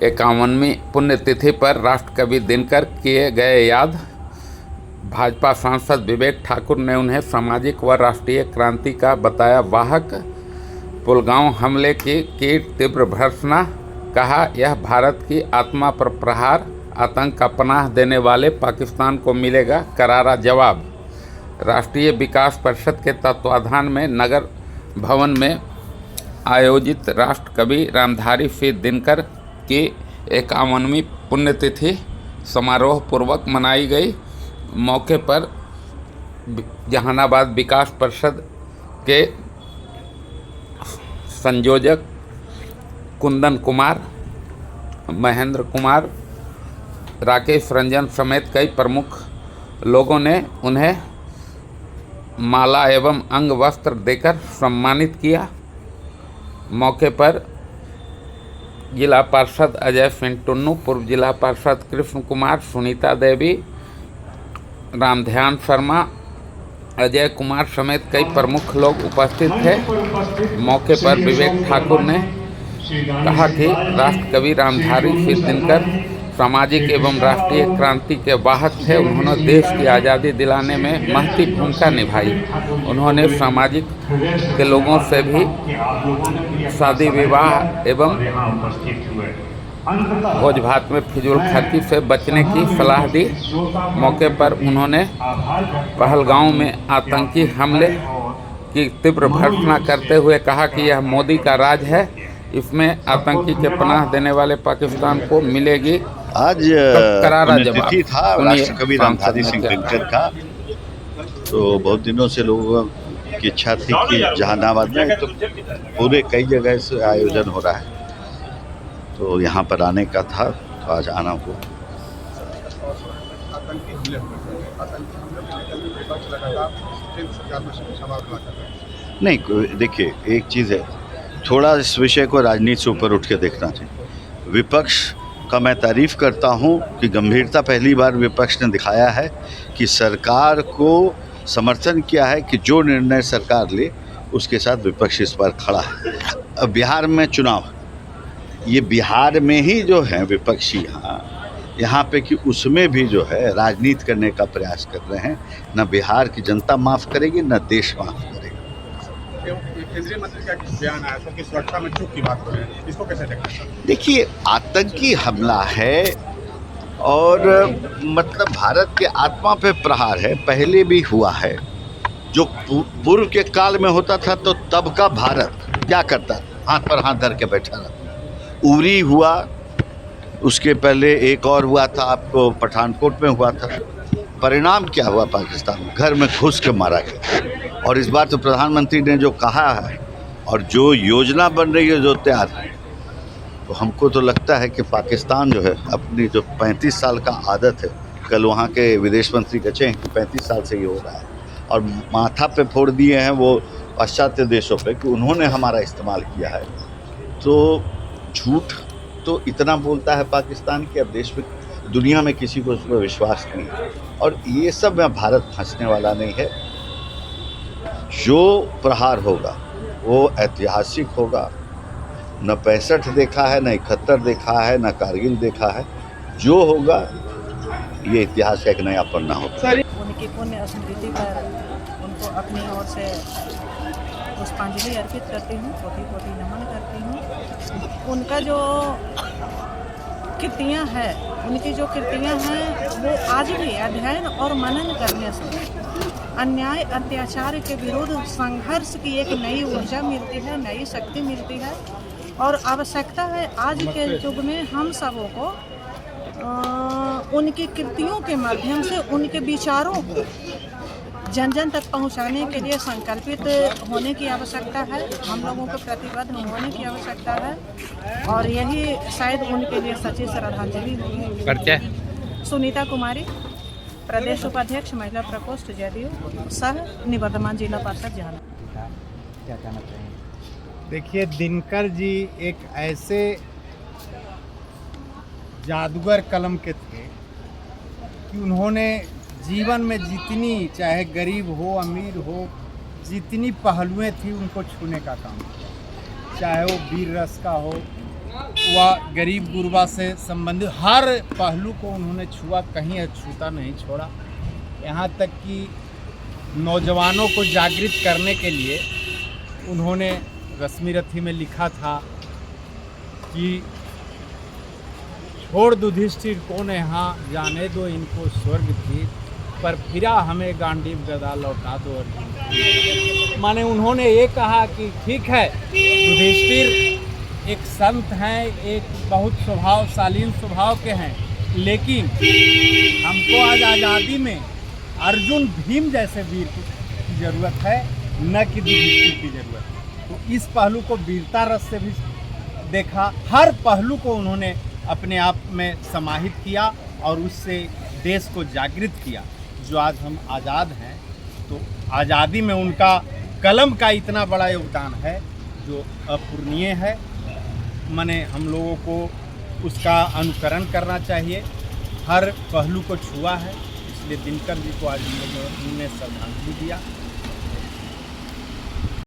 51वीं पुण्यतिथि पर राष्ट्रकवि दिनकर किए गए याद। भाजपा सांसद विवेक ठाकुर ने उन्हें सामाजिक व राष्ट्रीय क्रांति का बताया वाहक। पुलगांव हमले की तीव्र भर्त्सना, कहा यह भारत की आत्मा पर प्रहार, आतंक का पनाह देने वाले पाकिस्तान को मिलेगा करारा जवाब। राष्ट्रीय विकास परिषद के तत्वाधान में नगर भवन में आयोजित राष्ट्रकवि रामधारी सिंह दिनकर की 51वीं पुण्यतिथि समारोह पूर्वक मनाई गई। मौके पर जहानाबाद विकास परिषद के संयोजक कुंदन कुमार, महेंद्र कुमार, राकेश रंजन समेत कई प्रमुख लोगों ने उन्हें माला एवं अंग वस्त्र देकर सम्मानित किया। मौके पर जिला पार्षद अजय सिंह टुन्नू, पूर्व जिला पार्षद कृष्ण कुमार, सुनीता देवी, रामध्यान शर्मा, अजय कुमार समेत कई प्रमुख लोग उपस्थित थे। मौके पर विवेक ठाकुर ने कहा कि राष्ट्रकवि रामधारी सिंह दिनकर सामाजिक एवं राष्ट्रीय क्रांति के वाहक थे। उन्होंने देश की आज़ादी दिलाने में महती भूमिका निभाई। उन्होंने सामाजिक के लोगों से भी शादी विवाह एवं भोज भात में फिजूल खर्ची से बचने की सलाह दी। मौके पर उन्होंने पहलगांव में आतंकी हमले की तीव्र भर्त्सना करते हुए कहा कि यह मोदी का राज है, इसमें आतंकी के पनाह देने वाले पाकिस्तान को मिलेगी आज करारा जवाब। पुण्यतिथि था राष्ट्रकवि रामधारी सिंह दिनकर का। तो बहुत दिनों से लोगों की इच्छा थी कि जहानाबाद में तो पूरे कई जगह से आयोजन हो रहा है, तो यहाँ पर आने का था, तो आज आना हुआ। नहीं, देखिए एक चीज़ है, थोड़ा इस विषय को राजनीति से ऊपर उठ के देखना चाहिए। विपक्ष का मैं तारीफ़ करता हूं कि गंभीरता पहली बार विपक्ष ने दिखाया है कि सरकार को समर्थन किया है कि जो निर्णय सरकार ले उसके साथ विपक्ष इस बार खड़ा है। अब बिहार में चुनाव, ये बिहार में ही जो है विपक्षी यहाँ पे कि उसमें भी जो है राजनीति करने का प्रयास कर रहे हैं। न बिहार की जनता माफ़ करेगी, न देश माफ़ करेगा। केंद्रीय मंत्री का बयान आया था कि सुरक्षा में चूक की बात हो रही है, इसको कैसे देखते हैं? देखिए, आतंकी हमला है और मतलब भारत के आत्मा पे प्रहार है, पहले भी हुआ है। जो पूर्व के काल में होता था तो तब का भारत क्या करता, हाथ पर हाथ धर के बैठा रहता। उरी हुआ, उसके पहले एक और हुआ था, आपको पठानकोट में हुआ था। परिणाम क्या हुआ? पाकिस्तान में घर में घुस के मारा गया। और इस बार तो प्रधानमंत्री ने जो कहा है और जो योजना बन रही है, जो तैयार है, तो हमको तो लगता है कि पाकिस्तान जो है अपनी जो 35 साल का आदत है, कल वहाँ के विदेश मंत्री कहे हैं कि 35 साल से ये हो रहा है, और माथा पे फोड़ दिए हैं वो पाश्चात्य देशों पे कि उन्होंने हमारा इस्तेमाल किया है। तो झूठ तो इतना बोलता है पाकिस्तान कि अब देश में, दुनिया में किसी को उस पर विश्वास नहीं है। और ये सब में भारत फंसने वाला नहीं है। जो प्रहार होगा वो ऐतिहासिक होगा। न 65 देखा है, न 71 देखा है, न कारगिल देखा है। जो होगा ये इतिहास का एक नया पन्ना होगा। उनकी पुण्य स्मृति पर उनको अपनी ओर से पुष्पांजलि अर्पित करती हूँ, कोटि कोटि नमन करती हूँ। उनका जो कृतियाँ हैं, उनकी जो कृतियाँ हैं वो आज भी अध्ययन और मनन करने से अन्याय अत्याचार के विरुद्ध संघर्ष की एक नई ऊर्जा मिलती है, नई शक्ति मिलती है। और आवश्यकता है आज के युग में हम सबों को उनकी कृतियों के माध्यम से उनके विचारों को जन जन तक पहुंचाने के लिए संकल्पित होने की आवश्यकता है। हम लोगों को प्रतिबद्ध होने की आवश्यकता है और यही शायद उनके लिए सच्ची श्रद्धांजलि होगी। सुनीता कुमारी, प्रदेश उपाध्यक्ष महिला प्रकोष्ठ जदयू, सह निवर्तमान जिला पार्षद जहानाबाद। क्या कहना चाहिए? देखिए, दिनकर जी एक ऐसे जादूगर कलम के थे कि उन्होंने जीवन में जितनी, चाहे गरीब हो अमीर हो, जितनी पहलुएं थी उनको छूने का काम किया। चाहे वो वीर रस का हो, व गरीब गुरबा से संबंधित हर पहलू को उन्होंने छुआ, कहीं अछूता नहीं छोड़ा। यहाँ तक कि नौजवानों को जागृत करने के लिए उन्होंने रश्मि रथी में लिखा था कि छोड़ युधिष्ठिर को ने यहाँ जाने दो इनको स्वर्ग थी, पर फिरा हमें गांडीव गदा लौटा दो अर्जुन। माने उन्होंने ये कहा कि ठीक है, युधिष्ठिर एक संत हैं, एक बहुत शालीन स्वभाव के हैं, लेकिन हमको आज आज़ादी में अर्जुन भीम जैसे वीर की ज़रूरत है, न कि युधिष्ठिर की ज़रूरत है। तो इस पहलू को वीरता रस से भी देखा, हर पहलू को उन्होंने अपने आप में समाहित किया और उससे देश को जागृत किया। जो आज हम आज़ाद हैं, तो आज़ादी में उनका कलम का इतना बड़ा योगदान है जो अपूर्णीय है। माने हम लोगों को उसका अनुकरण करना चाहिए। हर पहलू को छुआ है, इसलिए दिनकर जी को आज हम लोगों ने श्रद्धांजलि दिया।